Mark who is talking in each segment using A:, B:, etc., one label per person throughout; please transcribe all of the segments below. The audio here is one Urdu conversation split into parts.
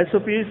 A: SOPs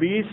A: 20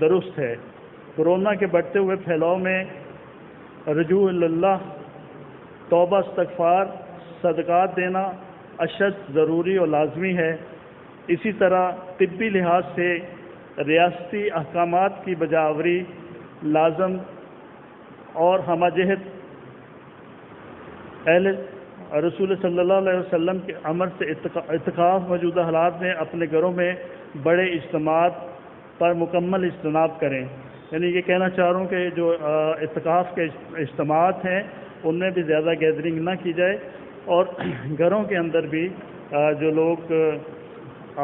A: درست ہے۔ کورونا کے بڑھتے ہوئے پھیلاؤ میں رجوع اللہ، توبہ، استغفار، صدقات دینا اشد ضروری اور لازمی ہے۔ اسی طرح طبی لحاظ سے ریاستی احکامات کی بجاوری لازم اور ہمہ جہت اہل رسول صلی اللہ علیہ وسلم کے امر سے اعتکاف موجودہ حالات میں اپنے گھروں میں بڑے اجتماعات پر مکمل اجتناب کریں۔ یعنی یہ کہنا چاہ رہا ہوں کہ جو اعتکاف کے اجتماعات ہیں ان میں بھی زیادہ گیدرنگ نہ کی جائے، اور گھروں کے اندر بھی جو لوگ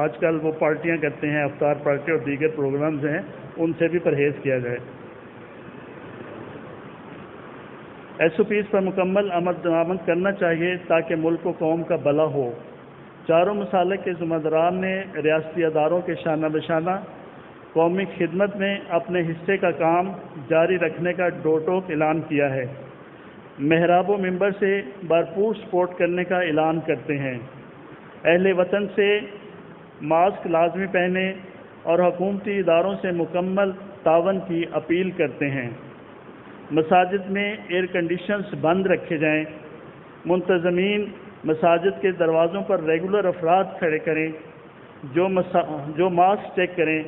A: آج کل وہ پارٹیاں کرتے ہیں، افطار پارٹی اور دیگر پروگرامز ہیں، ان سے بھی پرہیز کیا جائے۔ ایس او پیز پر مکمل عمل درآمد کرنا چاہیے تاکہ ملک و قوم کا بھلا ہو۔ چاروں مسالک کے ذمہ داران نے ریاستی اداروں کے شانہ بشانہ قومی خدمت میں اپنے حصے کا کام جاری رکھنے کا ڈو ٹوک اعلان کیا ہے۔ محراب و منبر سے بھرپور سپورٹ کرنے کا اعلان کرتے ہیں۔ اہل وطن سے ماسک لازمی پہنے اور حکومتی اداروں سے مکمل تعاون کی اپیل کرتے ہیں۔ مساجد میں ایئر کنڈیشنز بند رکھے جائیں۔ منتظمین مساجد کے دروازوں پر ریگولر افراد کھڑے کریں جو ماسک چیک کریں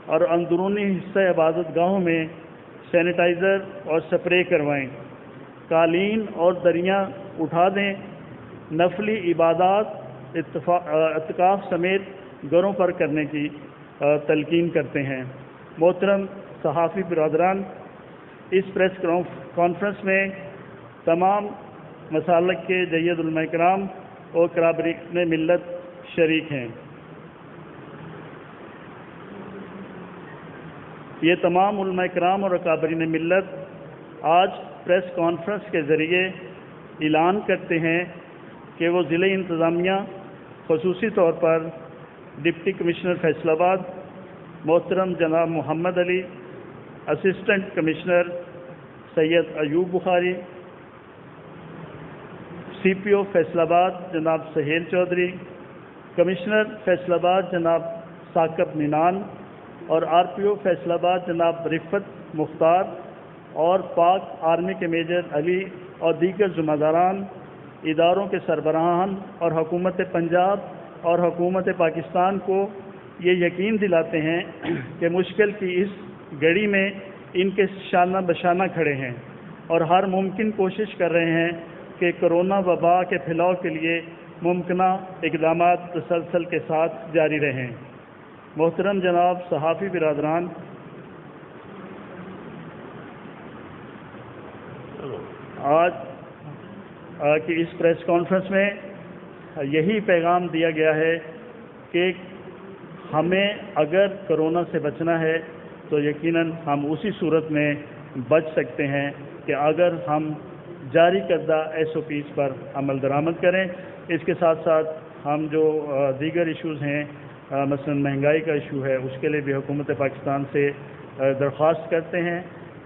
A: اور اندرونی حصہ عبادت گاہوں میں سینیٹائزر اور سپرے کروائیں۔ قالین اور دریاں اٹھا دیں۔ نفلی عبادات اعتکاف سمیت گھروں پر کرنے کی تلقین کرتے ہیں۔ محترم صحافی برادران، اس پریس کانفرنس میں تمام مسالک کے جید علماء کرام اور اکابرین ملت شریک ہیں۔ یہ تمام علماء کرام اور اکابرین ملت آج پریس کانفرنس کے ذریعے اعلان کرتے ہیں کہ وہ ضلع انتظامیہ، خصوصی طور پر ڈپٹی کمشنر فیصل آباد محترم جناب محمد علی، اسسٹنٹ کمشنر سید ایوب بخاری، سی پی او فیصل آباد جناب سہیل چودھری، کمشنر فیصل آباد جناب ثاقب مینان اور آر پی او فیصل آباد جناب رفت مختار اور پاک آرمی کے میجر علی اور دیگر ذمہ داران، اداروں کے سربراہان اور حکومت پنجاب اور حکومت پاکستان کو یہ یقین دلاتے ہیں کہ مشکل کی اس گھڑی میں ان کے شانہ بشانہ کھڑے ہیں اور ہر ممکن کوشش کر رہے ہیں کہ کرونا وبا کے پھیلاؤ کے لیے ممکنہ اقدامات تسلسل کے ساتھ جاری رہیں۔ محترم جناب صحافی برادران، آج کی اس پریس کانفرنس میں یہی پیغام دیا گیا ہے کہ ہمیں اگر کرونا سے بچنا ہے تو یقیناً ہم اسی صورت میں بچ سکتے ہیں کہ اگر ہم جاری کردہ ایس او پیز پر عمل درآمد کریں۔ اس کے ساتھ ساتھ ہم جو دیگر ایشوز ہیں، مثلا مہنگائی کا ایشو ہے، اس کے لیے بھی حکومت پاکستان سے درخواست کرتے ہیں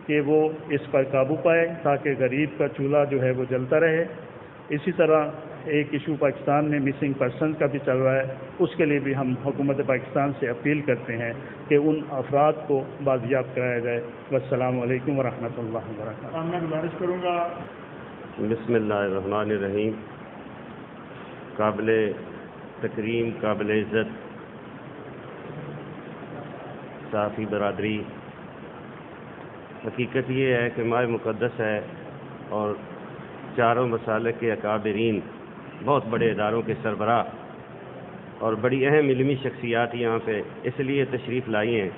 A: کہ وہ اس پر قابو پائے تاکہ غریب کا چولہا جو ہے وہ جلتا رہے۔ اسی طرح ایک ایشو پاکستان میں مسنگ پرسنز کا بھی چل رہا ہے، اس کے لیے بھی ہم حکومت پاکستان سے اپیل کرتے ہیں کہ ان افراد کو بازیاب کرایا جائے۔ والسلام علیکم ورحمۃ اللہ وبرکاتہ۔ میں گزارش کروں گا۔
B: بسم اللہ الرحمن الرحیم۔ قابل تکریم، قابل عزت صحافی برادری، حقیقت یہ ہے کہ ماہ مقدس ہے اور چاروں مسالک کے اکابرین، بہت بڑے اداروں کے سربراہ اور بڑی اہم علمی شخصیات یہاں پہ اس لیے تشریف لائی ہیں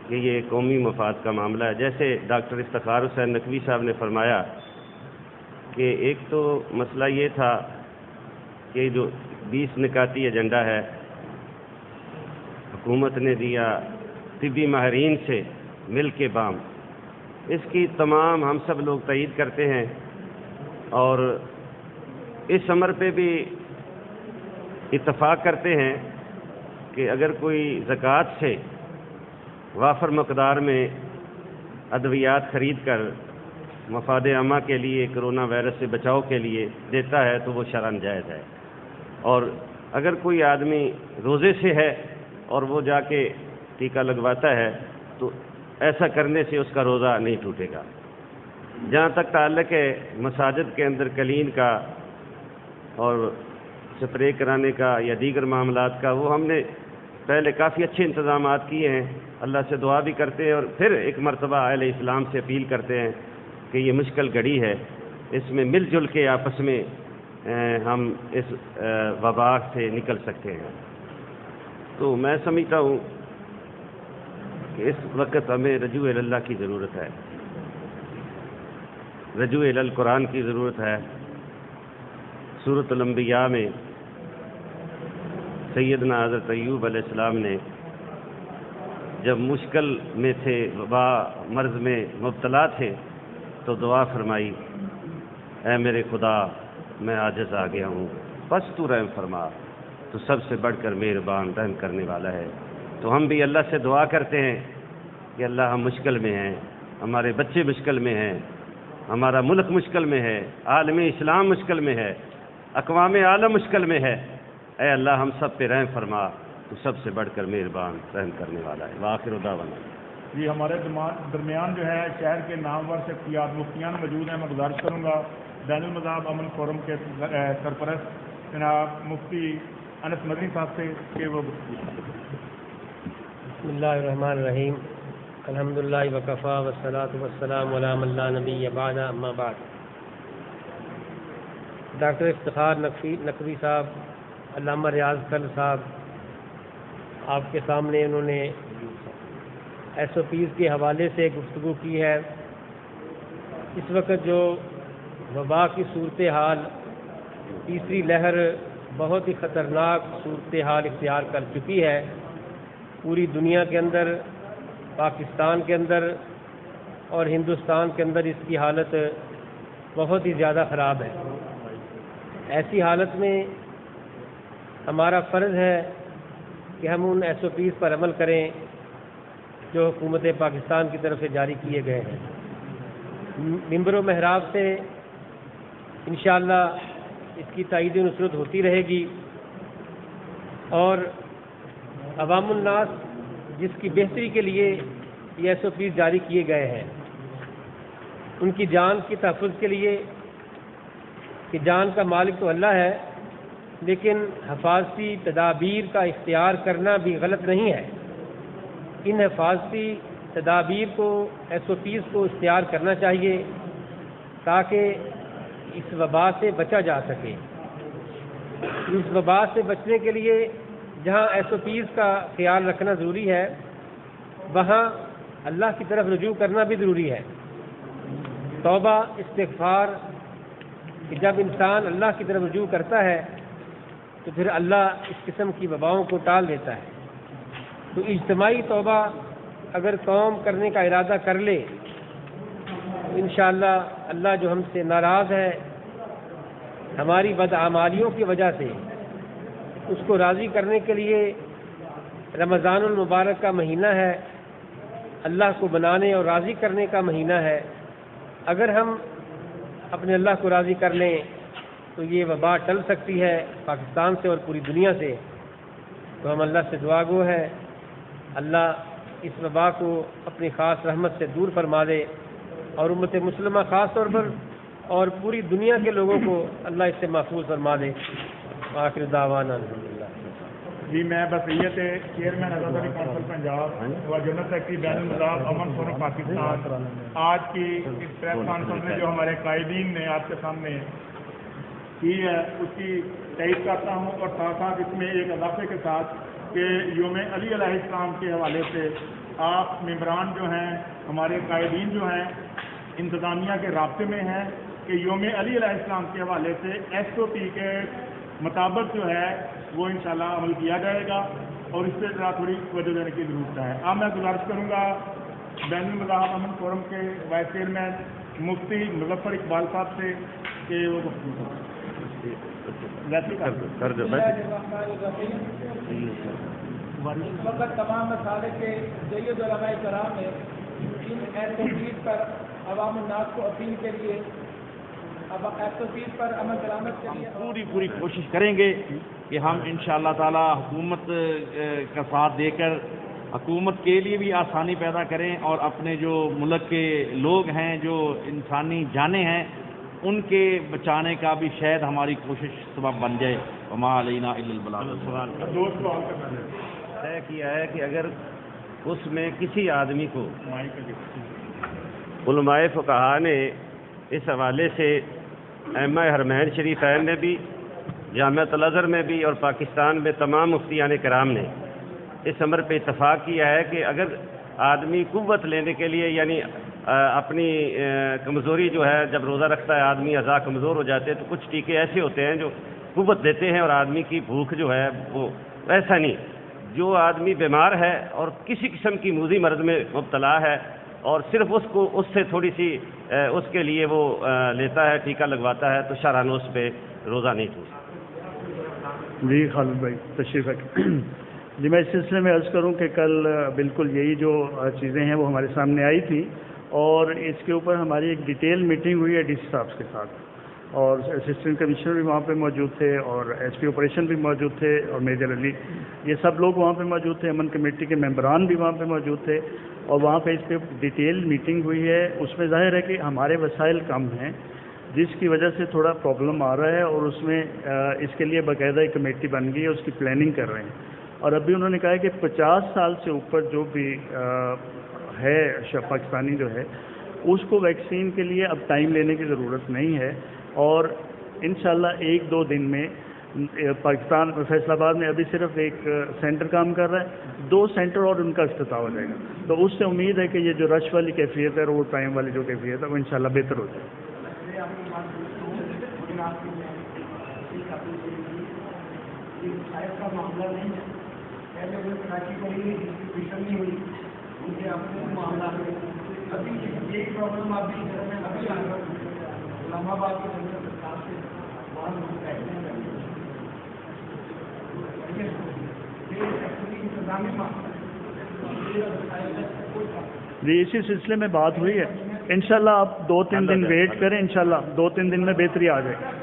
B: کہ یہ قومی مفاد کا معاملہ ہے۔ جیسے ڈاکٹر افتخار حسین نقوی صاحب نے فرمایا کہ ایک تو مسئلہ یہ تھا کہ جو 20 نکاتی ایجنڈا ہے حکومت نے دیا طبی ماہرین سے مل کے بام، اس کی تمام ہم سب لوگ تائید کرتے ہیں اور اس امر پہ بھی اتفاق کرتے ہیں کہ اگر کوئی زکوٰۃ سے وافر مقدار میں ادویات خرید کر مفاد عامہ کے لیے، کرونا وائرس سے بچاؤ کے لیے دیتا ہے تو وہ شرعاً جائز ہے، اور اگر کوئی آدمی روزے سے ہے اور وہ جا کے ٹیکہ لگواتا ہے تو ایسا کرنے سے اس کا روزہ نہیں ٹوٹے گا۔ جہاں تک تعلق ہے مساجد کے اندر کلین کا اور سپرے کرانے کا یا دیگر معاملات کا، وہ ہم نے پہلے کافی اچھے انتظامات کیے ہیں، اللہ سے دعا بھی کرتے ہیں اور پھر ایک مرتبہ اہل اسلام سے اپیل کرتے ہیں کہ یہ مشکل گھڑی ہے، اس میں مل جل کے آپس میں ہم اس وبا سے نکل سکتے ہیں۔ تو میں سمجھتا ہوں کہ اس وقت ہمیں رجوع اللہ کی ضرورت ہے، رجوع القرآن کی ضرورت ہے۔ سورۃ الانبیاء میں سیدنا حضرت ایوب علیہ السلام نے جب مشکل میں تھے، وبا مرض میں مبتلا تھے، تو دعا فرمائی، اے میرے خدا میں عاجز آ گیا ہوں، بس تو رحم فرما، تو سب سے بڑھ کر مہربان رحم کرنے والا ہے۔ تو ہم بھی اللہ سے دعا کرتے ہیں کہ اللہ ہم مشکل میں ہیں، ہمارے بچے مشکل میں ہیں، ہمارا ملک مشکل میں ہے، عالم اسلام مشکل میں ہے، اقوام عالم مشکل میں ہے، اے اللہ ہم سب پہ رحم فرما، تو سب سے بڑھ کر مہربان رحم کرنے والا ہے۔ وآخر دعوانا۔
C: جی ہمارے درمیان جو ہے شہر کے نامور شخصیات مفتیان موجود ہیں۔ میں گزارش کروں گا بین المذاہب امن فورم کے سرپرست جناب مفتی انس مدنی صاحب سے کہ وہ
D: بسم اللہ الرحمن الرحیم، الحمدللہ وکفا والصلاۃ والسلام علی من لا نبی بعد، اما بعد۔ ڈاکٹر افتخار نقوی صاحب، علامہ ریاض کل صاحب، آپ کے سامنے انہوں نے ایس او پیز کے حوالے سے گفتگو کی ہے۔ اس وقت جو وبا کی صورتحال، تیسری لہر بہت ہی خطرناک صورتحال اختیار کر چکی ہے پوری دنیا کے اندر، پاکستان کے اندر اور ہندوستان کے اندر اس کی حالت بہت ہی زیادہ خراب ہے۔ ایسی حالت میں ہمارا فرض ہے کہ ہم ان ایس او پیز پر عمل کریں جو حکومت پاکستان کی طرف سے جاری کیے گئے ہیں۔ منبر و محراب سے انشاءاللہ اس کی تائید و نصرت ہوتی رہے گی، اور عوام الناس جس کی بہتری کے لیے یہ ایس او پیز جاری کیے گئے ہیں، ان کی جان کی تحفظ کے لیے، کہ جان کا مالک تو اللہ ہے، لیکن حفاظتی تدابیر کا اختیار کرنا بھی غلط نہیں ہے۔ ان حفاظتی تدابیر کو، ایس او پیز کو اختیار کرنا چاہیے تاکہ اس وبا سے بچا جا سکے۔ اس وبا سے بچنے کے لیے جہاں ایس او پیز کا خیال رکھنا ضروری ہے، وہاں اللہ کی طرف رجوع کرنا بھی ضروری ہے۔ توبہ، استغفار، کہ جب انسان اللہ کی طرف رجوع کرتا ہے تو پھر اللہ اس قسم کی وباؤں کو ٹال دیتا ہے۔ تو اجتماعی توبہ اگر قوم کرنے کا ارادہ کر لے تو انشاءاللہ اللہ جو ہم سے ناراض ہے ہماری بدعمالیوں کی وجہ سے، اس کو راضی کرنے کے لیے رمضان المبارک کا مہینہ ہے، اللہ کو بنانے اور راضی کرنے کا مہینہ ہے۔ اگر ہم اپنے اللہ کو راضی کر لیں تو یہ وبا ٹل سکتی ہے پاکستان سے اور پوری دنیا سے۔ تو ہم اللہ سے دعا گو ہے اللہ اس وبا کو اپنی خاص رحمت سے دور فرما دے، اور امت مسلمہ خاص طور پر اور پوری دنیا کے لوگوں کو اللہ اس سے محفوظ فرما دے۔ آخر دعوانا الحمدللہ۔
C: جی میں بصیت چیئرمین آزاداری کونسل پنجاب و جنرل سیکرٹری بین المذاہب امن فورم پاکستان، آج کی اس پریس کانفرنس میں جو ہمارے قائدین نے آپ کے سامنے کی ہے اس کی تائید کرتا ہوں، اور ساتھ ساتھ اس میں ایک اضافے کے ساتھ کہ یوم علی علیہ السلام کے حوالے سے آپ ممبران جو ہیں، ہمارے قائدین جو ہیں، انتظامیہ کے رابطے میں ہیں کہ یوم علی علیہ السلام کے حوالے سے ایس او پی کے مطابق جو ہے وہ انشاءاللہ عمل کیا جائے گا، اور اس پہ ذرا تھوڑی توجہ دینے کی ضرورت ہے۔ اب میں گزارش کروں گا بین المذاہب امن فورم کے وائس چیئرمین مفتی مظفر اقبال صاحب سے کہ وہ
E: اس وقت تمام مسالے کے جید علماء کرام نے ان ایس او پیز پر عوام الناس کو اپیل کے لیے، اب ایس او پیز پر عمل درآمد کے لیے
F: پوری کوشش کریں گے کہ ہم انشاءاللہ تعالی حکومت کا ساتھ دے کر حکومت کے لیے بھی آسانی پیدا کریں اور اپنے جو ملک کے لوگ ہیں جو انسانی جانیں ہیں ان کے بچانے کا بھی شاید ہماری کوشش سبب بن جائے. وما علینا الا البلاغ.
C: دو سوال کرنا ہے.
B: طے کیا ہے کہ اگر اس میں کسی آدمی کو علماء فقہا نے اس حوالے سے ائمہ حرمین شریفین نے بھی، جامعۃ الازہر میں بھی اور پاکستان میں تمام مفتیان کرام نے اس امر پہ اتفاق کیا ہے کہ اگر آدمی قوت لینے کے لیے یعنی اپنی کمزوری جو ہے، جب روزہ رکھتا ہے آدمی اعضاء کمزور ہو جاتے ہیں تو کچھ ٹیکے ایسے ہوتے ہیں جو قوت دیتے ہیں اور آدمی کی بھوک جو ہے وہ ایسا نہیں. جو آدمی بیمار ہے اور کسی قسم کی موذی مرض میں مبتلا ہے اور صرف اس سے تھوڑی سی اس کے لیے وہ لیتا ہے، ٹیکہ لگواتا ہے، تو شرعاً اس پہ روزہ نہیں ٹوٹتا.
A: جی خالد بھائی تشریف رکھیں. جی میں اس سلسلے میں عرض کروں کہ کل بالکل یہی جو چیزیں ہیں وہ ہمارے سامنے آئی تھی اور اس کے اوپر ہماری ایک ڈیٹیل میٹنگ ہوئی ہے ڈی سی صاحب کے ساتھ، اور اسسٹنٹ کمشنر بھی وہاں پہ موجود تھے اور ایس پی آپریشن بھی موجود تھے اور میجر علی، یہ سب لوگ وہاں پہ موجود تھے. امن کمیٹی کے ممبران بھی وہاں پہ موجود تھے اور وہاں پہ اس پہ ڈیٹیل میٹنگ ہوئی ہے. اس میں ظاہر ہے کہ ہمارے وسائل کم ہیں جس کی وجہ سے تھوڑا پرابلم آ رہا ہے اور اس میں اس کے لیے باقاعدہ ایک کمیٹی بن گئی ہے، اس کی پلاننگ کر رہے ہیں. اور ابھی انہوں نے کہا ہے کہ 50 سال سے اوپر جو بھی ہے پاکستانی جو ہے اس کو ویکسین کے لیے اب ٹائم لینے کی ضرورت نہیں ہے، اور انشاءاللہ 1-2 دن میں پاکستان فیصل آباد میں ابھی صرف ایک سینٹر کام کر رہا ہے، 2 سینٹر اور ان کا افتتاح ہو جائے گا. تو اس سے امید ہے کہ یہ جو رش والی کیفیت ہے، روڈ ٹائم والی جو کیفیت ہے، وہ انشاءاللہ بہتر ہو جائے. جی اسی سلسلے میں بات ہوئی ہے، انشاءاللہ آپ 2-3 دن ویٹ کریں، انشاءاللہ 2-3 دن میں بہتری آ جائے.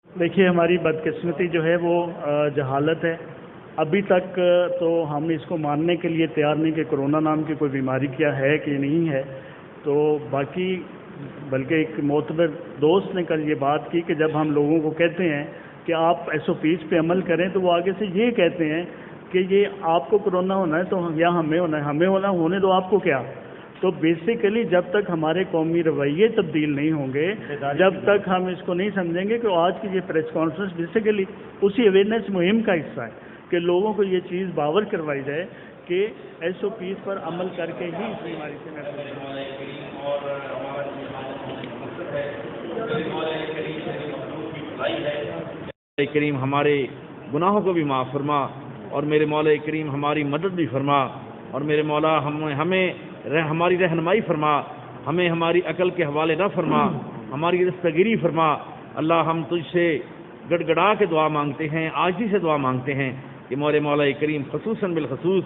A: دیکھیے ہماری بدقسمتی جو ہے وہ جہالت ہے. ابھی تک تو ہم اس کو ماننے کے لیے تیار نہیں کہ کرونا نام کی کوئی بیماری کیا ہے کہ نہیں ہے. تو باقی بلکہ ایک معتبر دوست نے کل یہ بات کی کہ جب ہم لوگوں کو کہتے ہیں کہ آپ SOPs پہ عمل کریں تو وہ آگے سے یہ کہتے ہیں کہ یہ آپ کو کرونا ہونا ہے تو یا ہمیں ہونا ہے، ہمیں ہونے دو آپ کو کیا. تو بیسیکلی جب تک ہمارے قومی رویے تبدیل نہیں ہوں گے، جب تک ہم اس کو نہیں سمجھیں گے کہ آج کی یہ پریس کانفرنس بیسیکلی اسی اویئرنیس مہم کا حصہ ہے کہ لوگوں کو یہ چیز باور کروائی جائے کہ SOPs پر عمل کر کے ہی اس بیماری سے
F: مولا کریم ہمارے گناہوں کو بھی معاف فرما اور میرے مولا کریم ہماری مدد بھی فرما اور میرے مولا ہمیں ہماری رہنمائی فرما، ہمیں ہماری عقل کے حوالے نہ فرما، ہماری دستگیری فرما. اللہ ہم تجھ سے گڑ گڑا کے دعا مانگتے ہیں، عاجزی سے دعا مانگتے ہیں کہ مولا کریم خصوصاً بالخصوص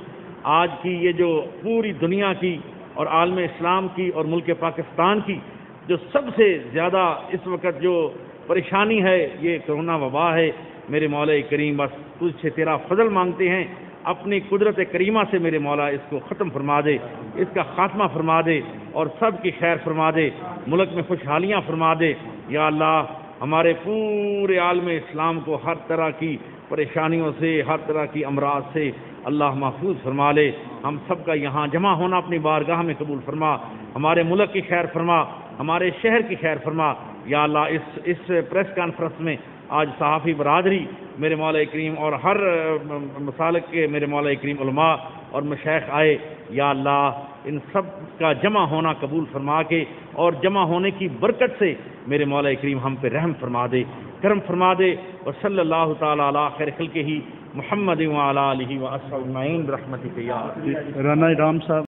F: آج کی یہ جو پوری دنیا کی اور عالم اسلام کی اور ملک پاکستان کی جو سب سے زیادہ اس وقت جو پریشانی ہے یہ کرونا وبا ہے. میرے مولا کریم بس تجھ سے تیرا فضل مانگتے ہیں، اپنی قدرت کریمہ سے میرے مولا اس کو ختم فرما دے، اس کا خاتمہ فرما دے اور سب کی خیر فرما دے، ملک میں خوشحالیاں فرما دے. یا اللہ ہمارے پورے عالم اسلام کو ہر طرح کی پریشانیوں سے، ہر طرح کی امراض سے اللہ محفوظ فرما لے. ہم سب کا یہاں جمع ہونا اپنی بارگاہ میں قبول فرما، ہمارے ملک کی خیر فرما، ہمارے شہر کی خیر فرما. یا اللہ اس پریس کانفرنس میں آج صحافی برادری میرے مولا کریم اور ہر مسالک کے میرے مولا کریم علماء اور مشائخ آئے. یا اللہ ان سب کا جمع ہونا قبول فرما کے اور جمع ہونے کی برکت سے میرے مولا کریم ہم پہ رحم فرما دے، کرم فرما دے. اور صلی اللہ تعالی علی خیر خلقہ محمد وعلی آلہ وصحبہ اجمعین برحمتک یا
A: رانا رام صاحب.